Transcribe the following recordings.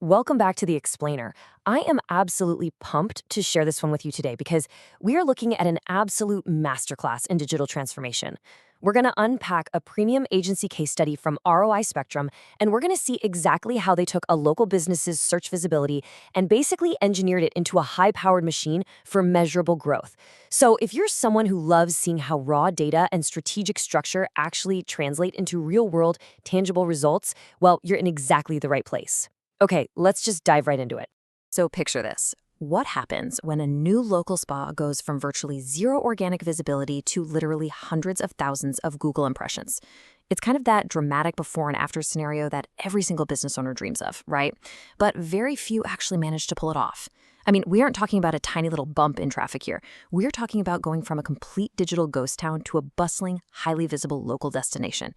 Welcome back to The Explainer. I am absolutely pumped to share this one with you today because we are looking at an absolute masterclass in digital transformation. We're going to unpack a premium agency case study from ROI Spectrum, and we're going to see exactly how they took a local business's search visibility and basically engineered it into a high-powered machine for measurable growth. So if you're someone who loves seeing how raw data and strategic structure actually translate into real-world, tangible results, well, you're in exactly the right place. Okay, let's just dive right into it. So picture this. What happens when a new local spa goes from virtually zero organic visibility to literally hundreds of thousands of Google impressions? It's kind of that dramatic before and after scenario that every single business owner dreams of, right? But very few actually manage to pull it off. I mean, we aren't talking about a tiny little bump in traffic here. We're talking about going from a complete digital ghost town to a bustling, highly visible local destination.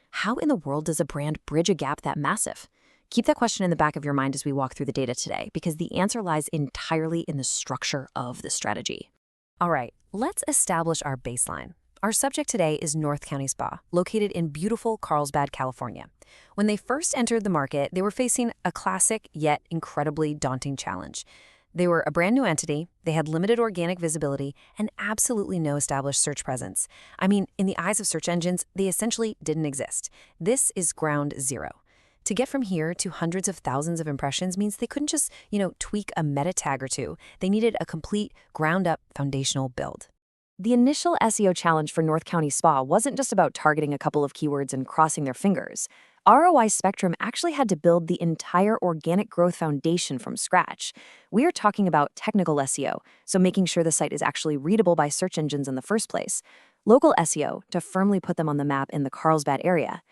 How in the world does a brand bridge a gap that massive? Keep that question in the back of your mind as we walk through the data today, because the answer lies entirely in the structure of the strategy. All right, let's establish our baseline. Our subject today is North County Spa, located in beautiful Carlsbad, California. When they first entered the market, they were facing a classic yet incredibly daunting challenge. They were a brand new entity, they had limited organic visibility, and absolutely no established search presence. I mean, in the eyes of search engines, they essentially didn't exist. This is ground zero. To get from here to hundreds of thousands of impressions means they couldn't just, tweak a meta tag or two. They needed a complete, ground-up, foundational build. The initial SEO challenge for North County Spa wasn't just about targeting a couple of keywords and crossing their fingers. ROI Spectrum actually had to build the entire organic growth foundation from scratch. We are talking about technical SEO, so making sure the site is actually readable by search engines in the first place. Local SEO, to firmly put them on the map in the Carlsbad area.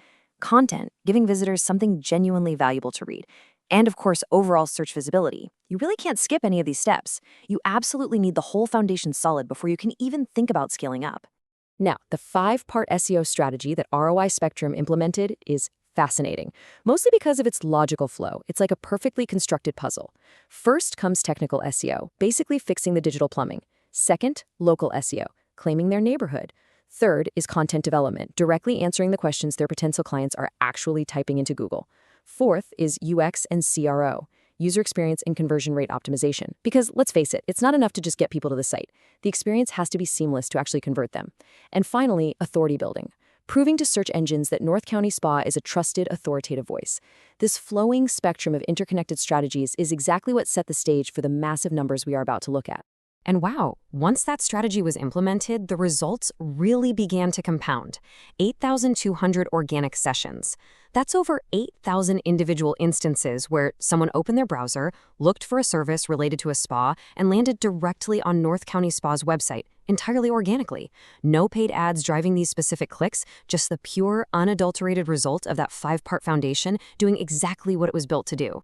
Content, giving visitors something genuinely valuable to read. And of course, overall search visibility. You really can't skip any of these steps. You absolutely need the whole foundation solid before you can even think about scaling up. Now, the 5-part SEO strategy that ROI Spectrum implemented is fascinating, mostly because of its logical flow. It's like a perfectly constructed puzzle. First comes technical SEO, basically fixing the digital plumbing. Second, local SEO, claiming their neighborhood. Third is content development, directly answering the questions their potential clients are actually typing into Google. Fourth is UX and CRO, user experience and conversion rate optimization. Because let's face it, it's not enough to just get people to the site. The experience has to be seamless to actually convert them. And finally, authority building, proving to search engines that North County Spa is a trusted, authoritative voice. This flowing spectrum of interconnected strategies is exactly what set the stage for the massive numbers we are about to look at. And wow, once that strategy was implemented, the results really began to compound. 8,200 organic sessions. That's over 8,000 individual instances where someone opened their browser, looked for a service related to a spa, and landed directly on North County Spa's website, entirely organically. No paid ads driving these specific clicks, just the pure, unadulterated result of that 5-part foundation doing exactly what it was built to do.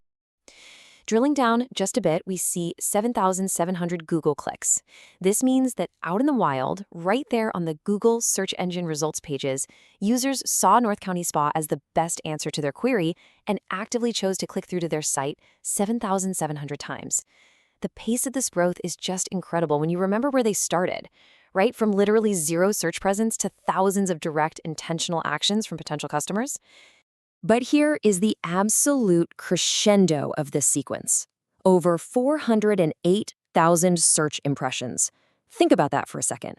Drilling down just a bit, we see 7,700 Google clicks. This means that out in the wild, right there on the Google search engine results pages, users saw North County Spa as the best answer to their query and actively chose to click through to their site 7,700 times. The pace of this growth is just incredible when you remember where they started, right? From literally zero search presence to thousands of direct, intentional actions from potential customers. But here is the absolute crescendo of this sequence. Over 408,000 search impressions. Think about that for a second.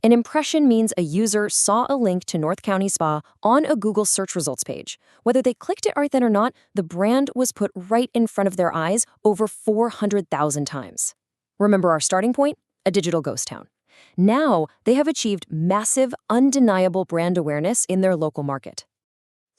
An impression means a user saw a link to North County Spa on a Google search results page. Whether they clicked it right then or not, the brand was put right in front of their eyes over 400,000 times. Remember our starting point? A digital ghost town. Now, they have achieved massive, undeniable brand awareness in their local market.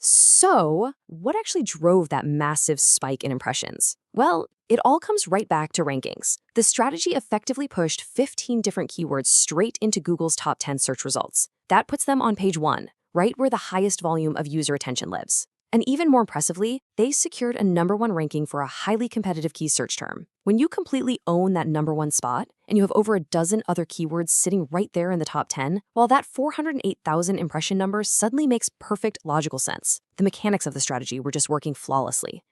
So, what actually drove that massive spike in impressions? Well, it all comes right back to rankings. The strategy effectively pushed 15 different keywords straight into Google's top 10 search results. That puts them on page 1, right where the highest volume of user attention lives. And even more impressively, they secured a #1 ranking for a highly competitive key search term. When you completely own that #1 spot, and you have over a dozen other keywords sitting right there in the top 10, well, that 408,000 impression number suddenly makes perfect logical sense. The mechanics of the strategy were just working flawlessly.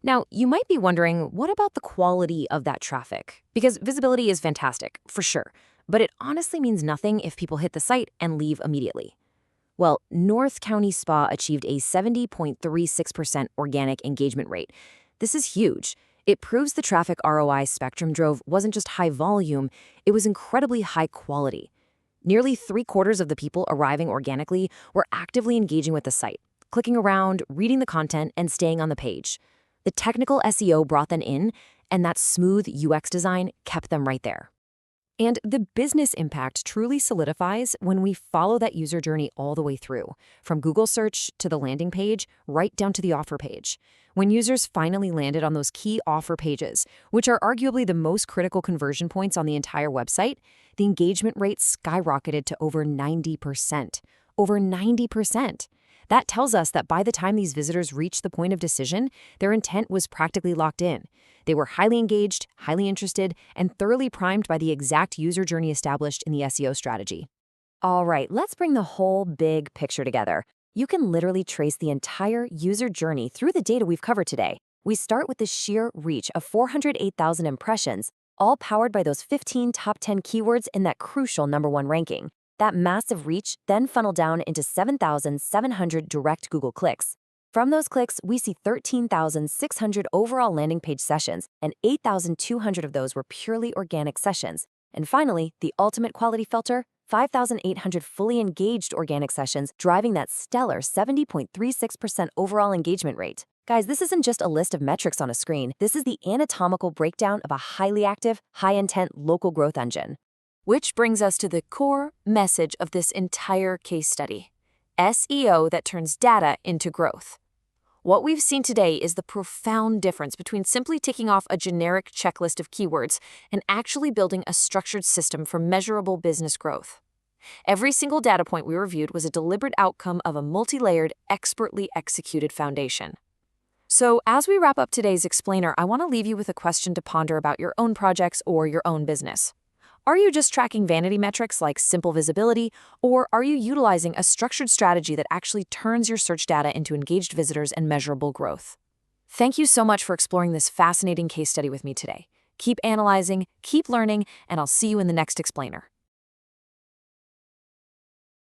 Now, you might be wondering, what about the quality of that traffic? Because visibility is fantastic, for sure, but it honestly means nothing if people hit the site and leave immediately. Well, North County Spa achieved a 70.36% organic engagement rate. This is huge. It proves the traffic ROI Spectrum drove wasn't just high volume, it was incredibly high quality. Nearly 3/4 of the people arriving organically were actively engaging with the site, clicking around, reading the content, and staying on the page. The technical SEO brought them in, and that smooth UX design kept them right there. And the business impact truly solidifies when we follow that user journey all the way through, from Google search to the landing page, right down to the offer page. When users finally landed on those key offer pages, which are arguably the most critical conversion points on the entire website, the engagement rate skyrocketed to over 90%. Over 90%. That tells us that by the time these visitors reached the point of decision, their intent was practically locked in. They were highly engaged, highly interested, and thoroughly primed by the exact user journey established in the SEO strategy. All right, let's bring the whole big picture together. You can literally trace the entire user journey through the data we've covered today. We start with the sheer reach of 408,000 impressions, all powered by those 15 top 10 keywords in that crucial #1 ranking. That massive reach then funneled down into 7,700 direct Google clicks. From those clicks, we see 13,600 overall landing page sessions, and 8,200 of those were purely organic sessions. And finally, the ultimate quality filter, 5,800 fully engaged organic sessions, driving that stellar 70.36% overall engagement rate. Guys, this isn't just a list of metrics on a screen. This is the anatomical breakdown of a highly active, high-intent local growth engine. Which brings us to the core message of this entire case study: SEO that turns data into growth. What we've seen today is the profound difference between simply ticking off a generic checklist of keywords and actually building a structured system for measurable business growth. Every single data point we reviewed was a deliberate outcome of a multi-layered, expertly executed foundation. So, as we wrap up today's explainer, I want to leave you with a question to ponder about your own projects or your own business. Are you just tracking vanity metrics like simple visibility, or are you utilizing a structured strategy that actually turns your search data into engaged visitors and measurable growth? Thank you so much for exploring this fascinating case study with me today. Keep analyzing, keep learning, and I'll see you in the next explainer.